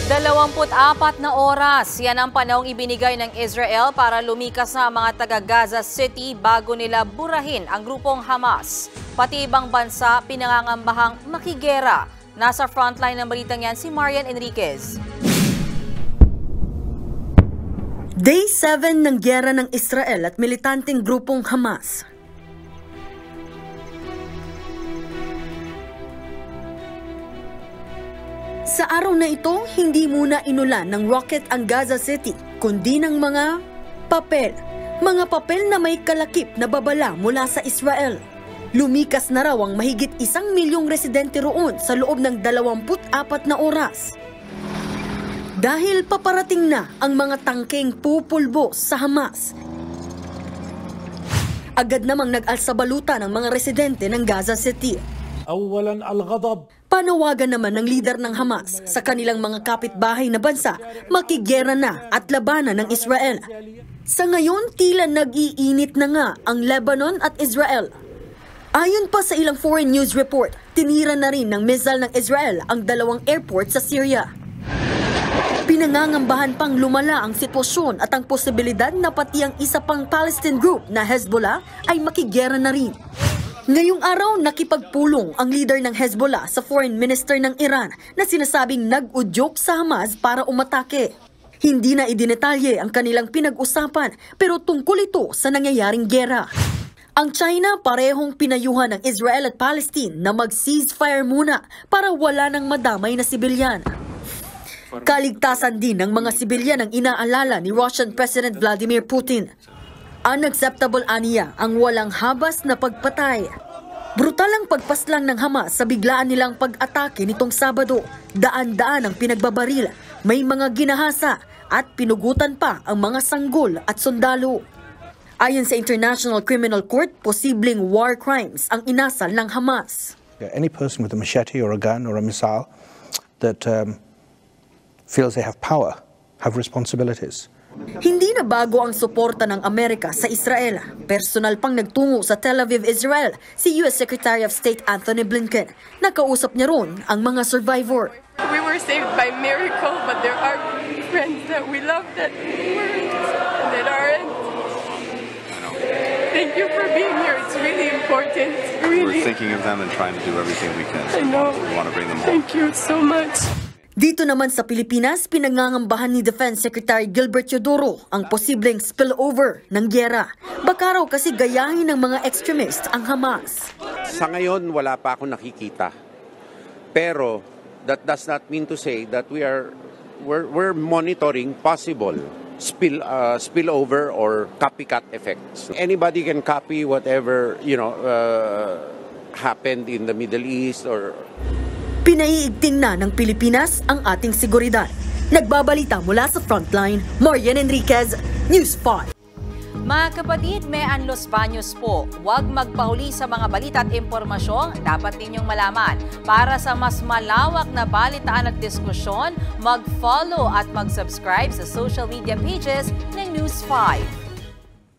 24 na oras, yan ang panahong ibinigay ng Israel para lumikas na ang mga taga-Gaza City bago nila burahin ang grupong Hamas. Pati ibang bansa pinangangambahang makigera. Nasa frontline ng balitang yan si Marian Enriquez. Day 7 ng giyera ng Israel at militanteng grupong Hamas. Sa araw na ito, hindi muna inulan ng rocket ang Gaza City, kundi ng mga papel. Mga papel na may kalakip na babala mula sa Israel. Lumikas na raw ang mahigit 1 milyong residente roon sa loob ng 24 na oras. Dahil paparating na ang mga tangkeng pupulbos sa Hamas. Agad namang nag-alsabalutan ang mga residente ng Gaza City. Panawagan naman ng lider ng Hamas sa kanilang mga kapitbahay na bansa, makigera na at labanan ng Israel. Sa ngayon, tila nag-iinit na nga ang Lebanon at Israel. Ayon pa sa ilang foreign news report, tinira na rin ng missile ng Israel ang 2 airport sa Syria. Pinangangambahan pang lumala ang sitwasyon at ang posibilidad na pati ang isa pang Palestine group na Hezbollah ay makigera na rin. Ngayong araw, nakipagpulong ang leader ng Hezbollah sa foreign minister ng Iran na sinasabing nag-udyok sa Hamas para umatake. Hindi na idinetalye ang kanilang pinag-usapan pero tungkol ito sa nangyayaring gera. Ang China parehong pinayuhan ng Israel at Palestine na mag-ceasefire muna para wala nang madamay na sibilyan. Kaligtasan din ng mga sibilyan ang inaalala ni Russian President Vladimir Putin. Unacceptable aniya ang walang habas na pagpatay. Brutal ang pagpaslang ng Hamas sa biglaan nilang pag-atake nitong Sabado. Daan-daan ang pinagbabaril, may mga ginahasa at pinugutan pa ang mga sanggol at sundalo. Ayon sa International Criminal Court, posibleng war crimes ang inasal ng Hamas. Any person with a machete or a gun or a missile that feels they have power, have responsibilities. Hindi na bago ang suporta ng Amerika sa Israel. Personal pang nagtungo sa Tel Aviv, Israel, si U.S. Secretary of State Anthony Blinken. Nakausap niya ron ang mga survivor. We were saved by miracle, but there are friends that we love that weren't, that aren't. Thank you for being here. It's really important. Really. We're thinking of them and trying to do everything we can. I know. We want to bring them home. Thank you so much. Dito naman sa Pilipinas, pinangangambahan ni Defense Secretary Gilbert Teodoro ang posibleng spillover ng giyera. Baka raw kasi gayahin ng mga extremist ang Hamas. Sa ngayon, wala pa ako nakikita. Pero that does not mean to say that we're monitoring possible spillover or copycat effects. Anybody can copy whatever happened in the Middle East or. Pinaiigting na ng Pilipinas ang ating seguridad. Nagbabalita mula sa Frontline, Marian Enriquez, News 5. Mga kapatid, Mean Los Baños po. Huwag magpahuli sa mga balita at impormasyong dapat ninyong malaman. Para sa mas malawak na balitaan at diskusyon, mag-follow at mag-subscribe sa social media pages ng News 5.